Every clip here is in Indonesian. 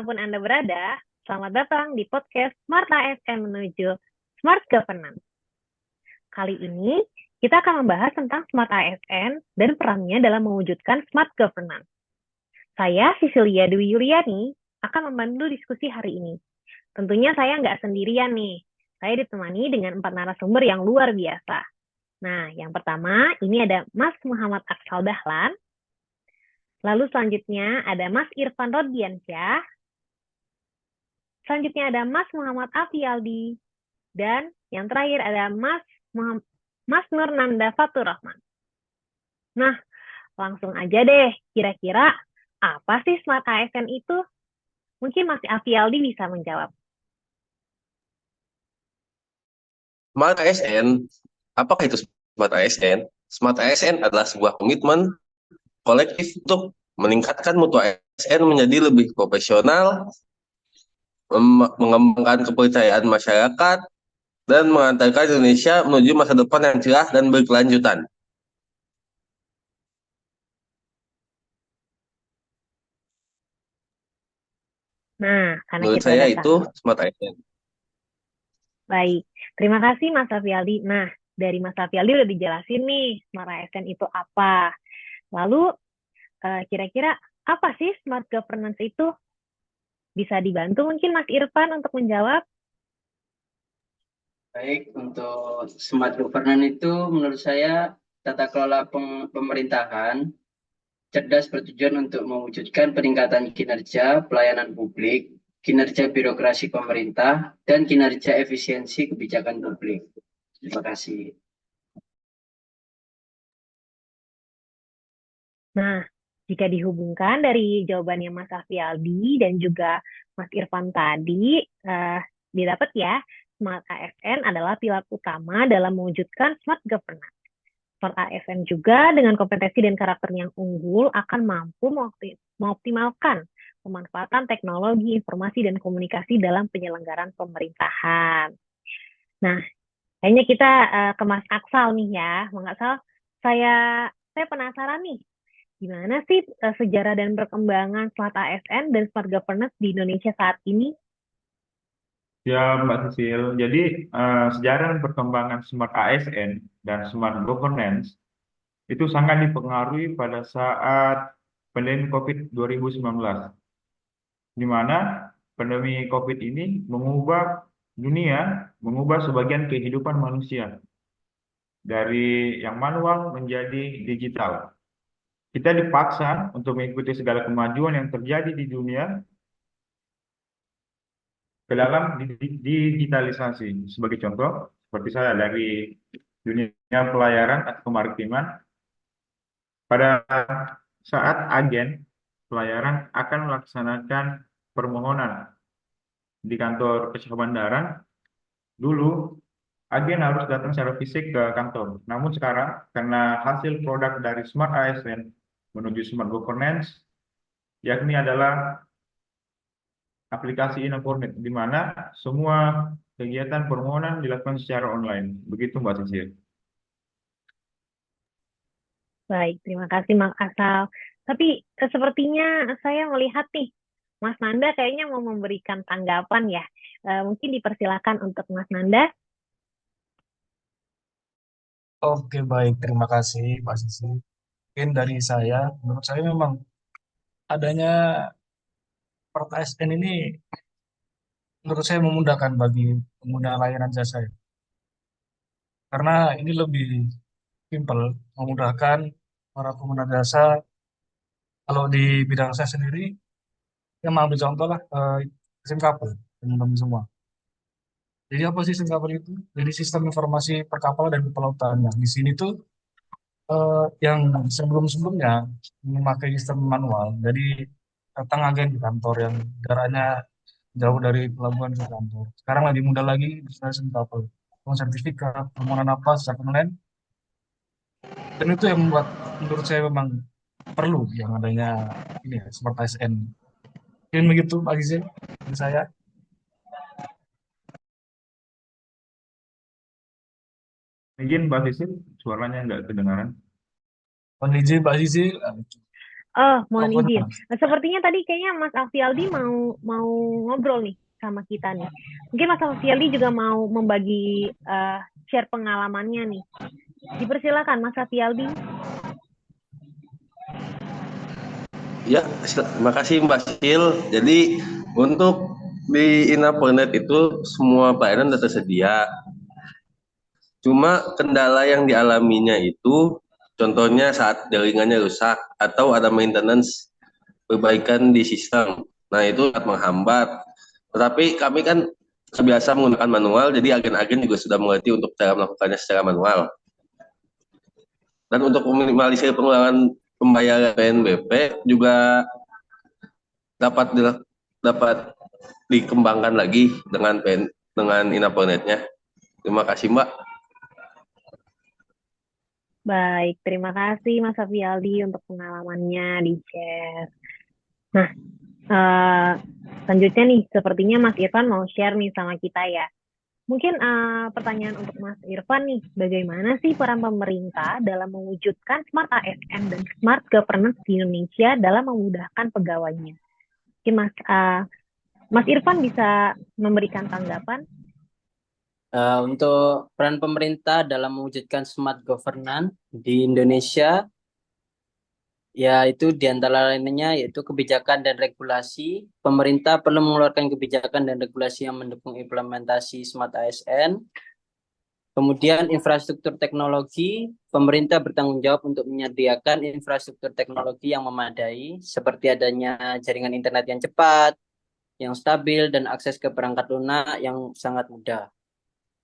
dimanapun Anda berada, selamat datang di podcast Smart ASN menuju Smart Governance. Kali ini, kita akan membahas tentang Smart ASN dan perannya dalam mewujudkan Smart Governance. Saya, Cecilia Dwi Yuliani, akan memandu diskusi hari ini. Tentunya saya nggak sendirian nih. Saya ditemani dengan 4 narasumber yang luar biasa. Nah, yang pertama, ini ada Mas Muhammad Aksal Dahlan. Lalu selanjutnya ada Mas Irfan Rodiansyah. Selanjutnya ada Mas Muhammad Afialdi. Dan yang terakhir ada Mas Nurnanda Fatur Rahman. Nah, langsung aja deh. Kira-kira apa sih Smart ASN itu? Mungkin Mas Afialdi bisa menjawab. Smart ASN, apakah itu Smart ASN? Smart ASN adalah sebuah komitmen kolektif untuk meningkatkan mutu ASN menjadi lebih profesional, mengembangkan kepercayaan masyarakat, dan mengantarkan Indonesia menuju masa depan yang cerah dan berkelanjutan. Nah, karena Menurut kita saya udah itu tahu. Smart ASN. Baik, terima kasih Mas Afialdi. Nah, dari Mas Afialdi udah dijelasin nih Smart ASN itu apa. Lalu, kira-kira apa sih Smart Governance itu? Bisa dibantu mungkin Mas Irfan untuk menjawab? Baik, untuk smart governance itu menurut saya tata kelola pemerintahan cerdas bertujuan untuk mewujudkan peningkatan kinerja pelayanan publik, kinerja birokrasi pemerintah, dan kinerja efisiensi kebijakan publik. Terima kasih. Nah, jika dihubungkan dari jawabannya Mas Afialdi dan juga Mas Irfan tadi, didapat ya, Smart ASN adalah pilar utama dalam mewujudkan smart governance. Smart ASN juga dengan kompetensi dan karakter yang unggul akan mampu mengoptimalkan pemanfaatan teknologi, informasi, dan komunikasi dalam penyelenggaraan pemerintahan. Nah, kayaknya kita ke Mas Aksal nih ya. Mas Aksal, saya penasaran nih, gimana sih sejarah dan perkembangan Smart ASN dan Smart Governance di Indonesia saat ini? Ya, Mbak Sisil. Jadi, sejarah dan perkembangan Smart ASN dan Smart Governance itu sangat dipengaruhi pada saat pandemi COVID 2019, di mana pandemi COVID ini mengubah dunia, mengubah sebagian kehidupan manusia dari yang manual menjadi digital. Kita dipaksa untuk mengikuti segala kemajuan yang terjadi di dunia ke dalam digitalisasi. Sebagai contoh, seperti saya dari dunia pelayaran atau kemaritiman, pada saat agen pelayaran akan melaksanakan permohonan di kantor Kesyah Bandaran, dulu agen harus datang secara fisik ke kantor. Namun sekarang, karena hasil produk dari Smart ASN menuju Smart Governance, yakni adalah aplikasi Infonet, di mana semua kegiatan permohonan dilakukan secara online. Begitu Mbak Sisil. Baik, terima kasih Mas Aksal. Tapi sepertinya saya melihat nih, Mas Nanda kayaknya mau memberikan tanggapan ya. Mungkin dipersilakan untuk Mas Nanda. Oke, baik. Terima kasih, Pak Sisi. Mungkin dari saya, menurut saya memang adanya Smart ASN ini menurut saya memudahkan bagi pengguna layanan jasa ya. Karena ini lebih simpel, memudahkan para pengguna jasa. Kalau di bidang saya sendiri, saya mau ambil contoh lah, SIM kabel, teman-teman semua. Jadi apa sih SIM kabel itu? Jadi sistem informasi perkapalan dan pelautan. Nah, di sini tuh yang sebelum-sebelumnya memakai sistem manual, jadi datang agen di kantor yang jaraknya jauh dari pelabuhan ke kantor. Sekarang lebih mudah lagi bisa couple, sertifikat, permohonan apa secara online, dan itu yang membuat menurut saya memang perlu yang adanya ini ya, Smart ASN. Mungkin begitu Pak Gizil dari saya. Mungkin Mbak Sisil, suaranya nggak kedengaran. Mohon izin Pak Gizil. Oh, Oh, mohon izin. pernah. Sepertinya tadi kayaknya Mas Alfialdi mau ngobrol nih sama kita nih. Mungkin Mas Alfialdi juga mau membagi share pengalamannya nih. Dipersilakan Mas Alfialdi. Ya, terima kasih Mbak Sil. Jadi untuk di Inaponet itu semua pelayanan sudah tersedia. Cuma kendala yang dialaminya itu contohnya saat jaringannya rusak atau ada maintenance perbaikan di sistem. Nah, itu sangat menghambat. Tetapi kami kan terbiasa menggunakan manual, jadi agen-agen juga sudah mengerti untuk cara melakukannya secara manual. Dan untuk meminimalisir pengeluaran pembayaran PNBP juga dapat dapat dikembangkan lagi dengan Inaponetnya. Terima kasih Mbak. Baik, terima kasih Mas Alfialdi untuk pengalamannya di share. Nah, selanjutnya nih, sepertinya Mas Irfan mau share nih sama kita ya. Mungkin pertanyaan untuk Mas Irfan nih, bagaimana sih peran pemerintah dalam mewujudkan Smart ASN dan Smart Governance di Indonesia dalam memudahkan pegawainya? Mungkin Mas Irfan bisa memberikan tanggapan? Untuk peran pemerintah dalam mewujudkan smart governance di Indonesia, yaitu diantara lainnya yaitu kebijakan dan regulasi. Pemerintah perlu mengeluarkan kebijakan dan regulasi yang mendukung implementasi smart ASN. Kemudian infrastruktur teknologi, pemerintah bertanggung jawab untuk menyediakan infrastruktur teknologi yang memadai, seperti adanya jaringan internet yang cepat, yang stabil, dan akses ke perangkat lunak yang sangat mudah.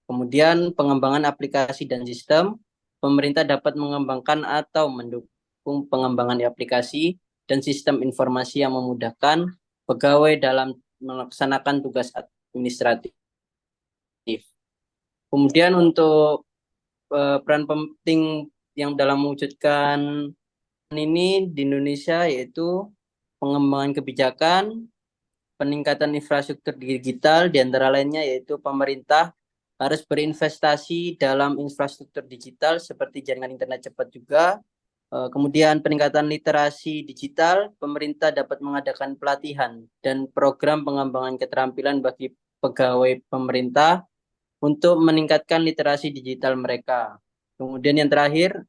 Kemudian pengembangan aplikasi dan sistem, pemerintah dapat mengembangkan atau mendukung pengembangan aplikasi dan sistem informasi yang memudahkan pegawai dalam melaksanakan tugas administratif. Kemudian untuk peran penting yang dalam mewujudkan ini di Indonesia yaitu pengembangan kebijakan, peningkatan infrastruktur digital, di antara lainnya yaitu pemerintah harus berinvestasi dalam infrastruktur digital seperti jaringan internet cepat juga. Kemudian peningkatan literasi digital, pemerintah dapat mengadakan pelatihan dan program pengembangan keterampilan bagi pegawai pemerintah untuk meningkatkan literasi digital mereka. Kemudian yang terakhir,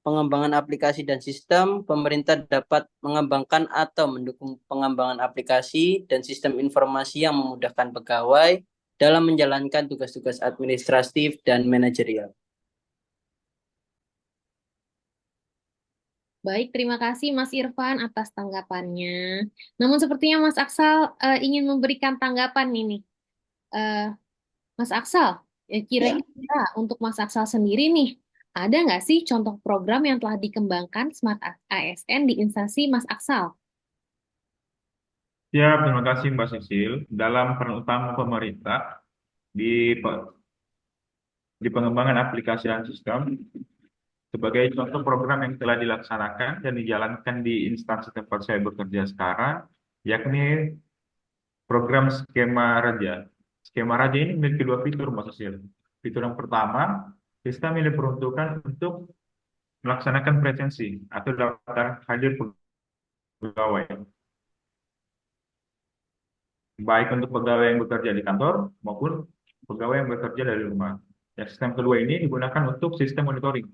pengembangan aplikasi dan sistem, pemerintah dapat mengembangkan atau mendukung pengembangan aplikasi dan sistem informasi yang memudahkan pegawai dalam menjalankan tugas-tugas administratif dan manajerial. Baik, terima kasih Mas Irfan atas tanggapannya. Namun sepertinya Mas Aksal ingin memberikan tanggapan ini. Mas Aksal, kira-kira untuk Mas Aksal sendiri nih, ada nggak sih contoh program yang telah dikembangkan Smart ASN di instansi Mas Aksal? Ya, terima kasih Mbak Sisil. Dalam peran utama pemerintah di di pengembangan aplikasi dan sistem, sebagai contoh program yang telah dilaksanakan dan dijalankan di instansi tempat saya bekerja sekarang, yakni program skema Raja. Skema Raja ini memiliki dua fitur, Mbak Sisil. Fitur yang pertama, sistem ini diperuntukkan untuk melaksanakan presensi atau daftar hadir pegawai, baik untuk pegawai yang bekerja di kantor maupun pegawai yang bekerja dari rumah. Ya, sistem kedua ini digunakan untuk sistem monitoring,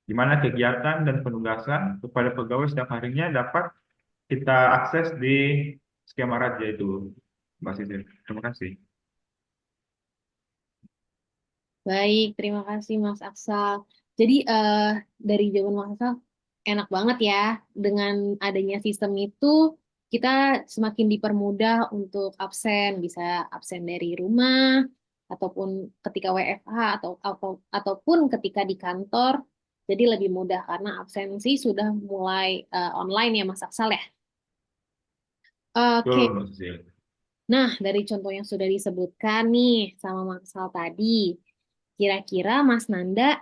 di mana kegiatan dan penugasan kepada pegawai setiap harinya dapat kita akses di skema Raja itu, Mbak Sisil. Terima kasih. Baik, terima kasih Mas Aksal. Jadi dari jawaban Mas Aksal, enak banget ya. Dengan adanya sistem itu, kita semakin dipermudah untuk absen, bisa absen dari rumah, ataupun ketika WFH, ataupun ketika di kantor. Jadi lebih mudah karena absensi sudah mulai online ya Mas Aksal ya. Oke, Betul, Mbak Sisil. nah dari contoh yang sudah disebutkan nih sama Mas Aksal tadi, kira-kira Mas Nanda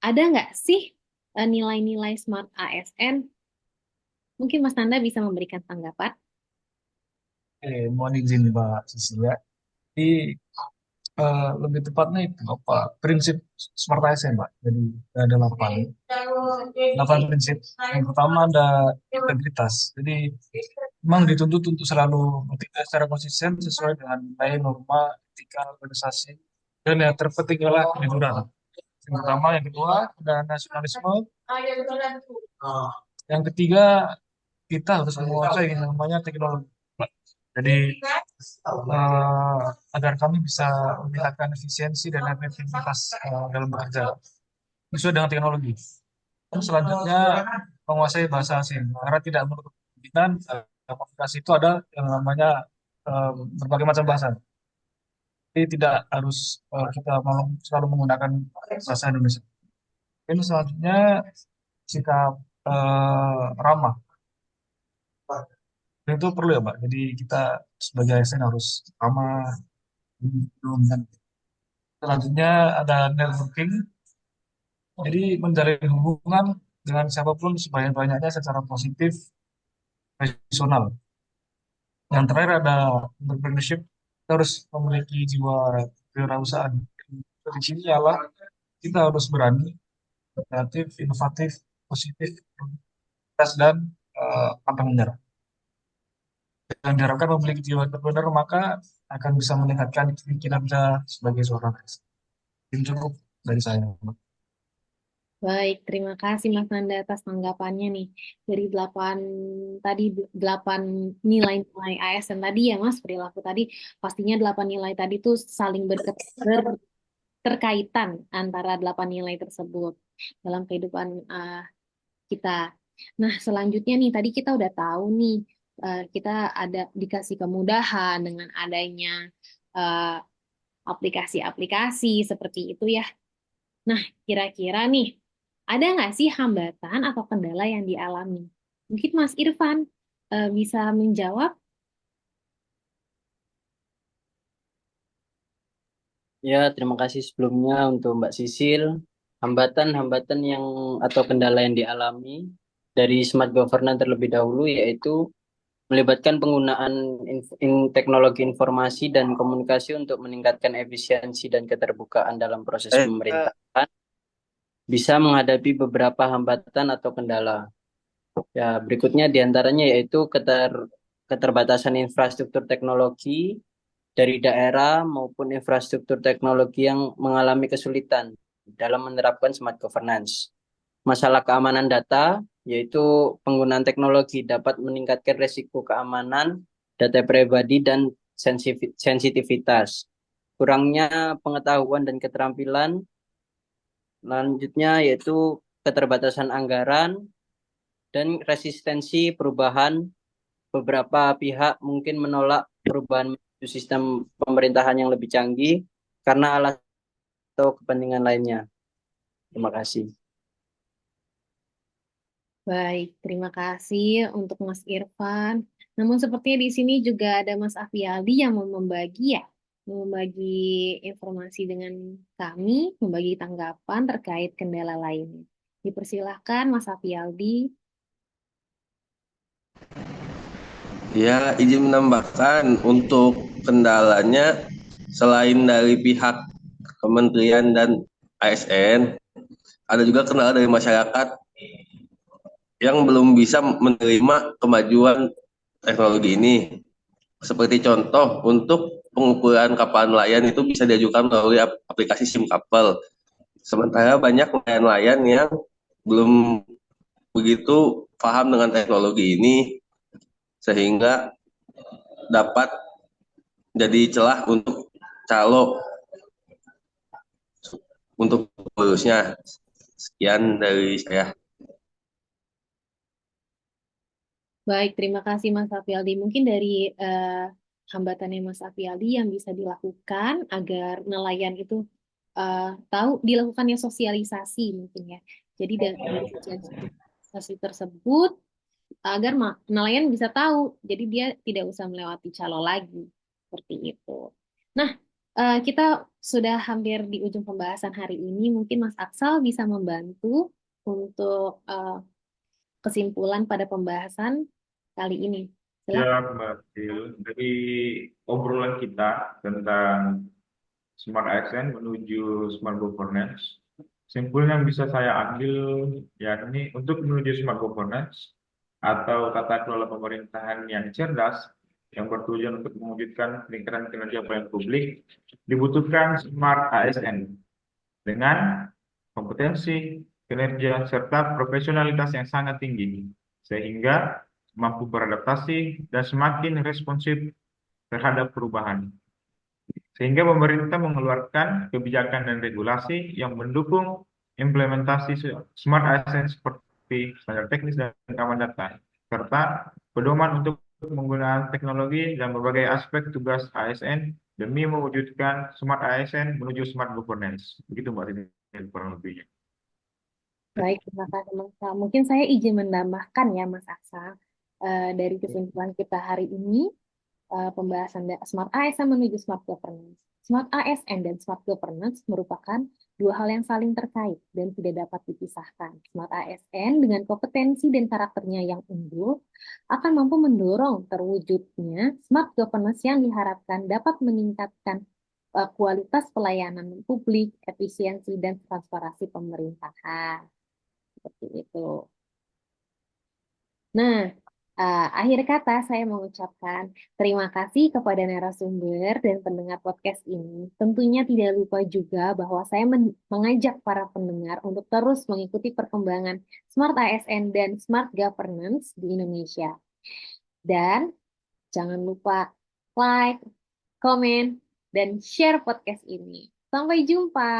ada nggak sih nilai-nilai Smart ASN? Mungkin Mas Nanda bisa memberikan tanggapan. Mohon izin Mbak Cecilia. Jadi lebih tepatnya itu apa prinsip Smart ASN, Pak. Jadi ada delapan prinsip. Yang pertama ada integritas. Jadi memang dituntut untuk selalu bertindak secara konsisten sesuai dengan nilai norma etika organisasi, dan yang terpenting adalah kejujuran. Yang pertama, yang kedua ada nasionalisme. Yang ketiga, kita harus menguasai yang namanya teknologi. Jadi agar kami bisa meningkatkan efisiensi dan efektivitas dalam bekerja sesuai dengan teknologi. Dan selanjutnya menguasai bahasa asing karena tidak menutup kemungkinan komunikasi itu ada yang namanya berbagai macam bahasa. Jadi tidak harus kita selalu menggunakan bahasa Indonesia. Ini selanjutnya sikap ramah. Dan itu perlu ya, Pak. Jadi kita sebagai ASN harus ramah. Dan selanjutnya ada networking. Jadi menjalin hubungan dengan siapapun sebanyak-banyaknya secara positif, profesional. Yang terakhir ada entrepreneurship. Kita harus memiliki jiwa kewirausahaan. Di sini adalah kita harus berani, kreatif, inovatif, positif, produktivitas, dan pantang menyerah. Dan diharapkan memiliki jiwa entrepreneur maka akan bisa meningkatkan kinerja sebagai seorang ASN. Ini cukup dari saya. Baik, terima kasih Mas Nanda atas tanggapannya nih. Dari tadi 8 nilai-nilai ASN tadi ya Mas, perilaku tadi, pastinya 8 nilai tadi tuh saling berterkaitan antara 8 nilai tersebut dalam kehidupan kita. Nah, selanjutnya nih, tadi kita udah tahu nih, kita ada dikasih kemudahan dengan adanya eh, aplikasi-aplikasi seperti itu ya. Nah, kira-kira nih, ada nggak sih hambatan atau kendala yang dialami? Mungkin Mas Irfan bisa menjawab. Ya, terima kasih sebelumnya untuk Mbak Sisil. Hambatan-hambatan yang atau kendala yang dialami dari smart governance terlebih dahulu yaitu melibatkan penggunaan teknologi informasi dan komunikasi untuk meningkatkan efisiensi dan keterbukaan dalam proses Eh, pemerintahan, bisa menghadapi beberapa hambatan atau kendala. Ya, berikutnya diantaranya yaitu keterbatasan infrastruktur teknologi dari daerah maupun infrastruktur teknologi yang mengalami kesulitan dalam menerapkan smart governance. Masalah keamanan data, yaitu penggunaan teknologi dapat meningkatkan resiko keamanan data pribadi dan sensitivitas. Kurangnya pengetahuan dan keterampilan, lanjutnya yaitu keterbatasan anggaran dan resistensi perubahan. Beberapa pihak mungkin menolak perubahan sistem pemerintahan yang lebih canggih karena alasan atau kepentingan lainnya. Terima kasih. Baik, terima kasih untuk Mas Irfan. Namun sepertinya di sini juga ada Mas Afialdi yang mau membagi informasi dengan kami, membagi tanggapan terkait kendala lainnya. Dipersilahkan Mas Afialdi. Ya, izin menambahkan untuk kendalanya selain dari pihak kementerian dan ASN, ada juga kendala dari masyarakat yang belum bisa menerima kemajuan teknologi ini. Seperti contoh, untuk pengukuran kapal nelayan itu bisa diajukan melalui aplikasi SIM Couple. Sementara banyak nelayan-nelayan yang belum begitu paham dengan teknologi ini, sehingga dapat jadi celah untuk calo untuk lulusnya. Sekian dari saya. Baik, terima kasih Mas Afialdi. Mungkin dari hambatannya Mas Afialdi yang bisa dilakukan agar nelayan itu tahu dilakukannya sosialisasi mungkin ya. Jadi dari sosialisasi tersebut agar nelayan bisa tahu, jadi dia tidak usah melewati calo lagi seperti itu. Nah, kita sudah hampir di ujung pembahasan hari ini. Mungkin Mas Aksal bisa membantu untuk kesimpulan pada pembahasan kali ini. Ya, Silakan. Mbak Sil, dari obrolan kita tentang Smart ASN menuju smart governance. Simpul yang bisa saya ambil yakni untuk menuju smart governance atau tata kelola pemerintahan yang cerdas yang bertujuan untuk mewujudkan peningkatan kinerja pelayanan publik, dibutuhkan smart ASN dengan kompetensi, kinerja, serta profesionalitas yang sangat tinggi, sehingga mampu beradaptasi dan semakin responsif terhadap perubahan. Sehingga pemerintah mengeluarkan kebijakan dan regulasi yang mendukung implementasi smart ASN seperti standar teknis dan keamanan data, serta pedoman untuk penggunaan teknologi dan berbagai aspek tugas ASN demi mewujudkan smart ASN menuju smart governance. Begitu Mbak Titi, kurang lebihnya. Baik, terima kasih Mas Aksa. Mungkin saya izin menambahkan ya Mas Aksa, dari kesimpulan kita hari ini, pembahasan Smart ASN menuju Smart Governance. Smart ASN dan Smart Governance merupakan dua hal yang saling terkait dan tidak dapat dipisahkan. Smart ASN dengan kompetensi dan karakternya yang unggul akan mampu mendorong terwujudnya Smart Governance yang diharapkan dapat meningkatkan kualitas pelayanan publik, efisiensi, dan transparansi pemerintahan. Seperti itu. Nah, akhir kata saya mengucapkan terima kasih kepada narasumber dan pendengar podcast ini. Tentunya tidak lupa juga bahwa saya mengajak para pendengar untuk terus mengikuti perkembangan Smart ASN dan Smart Governance di Indonesia. Dan jangan lupa like, komen, dan share podcast ini. Sampai jumpa.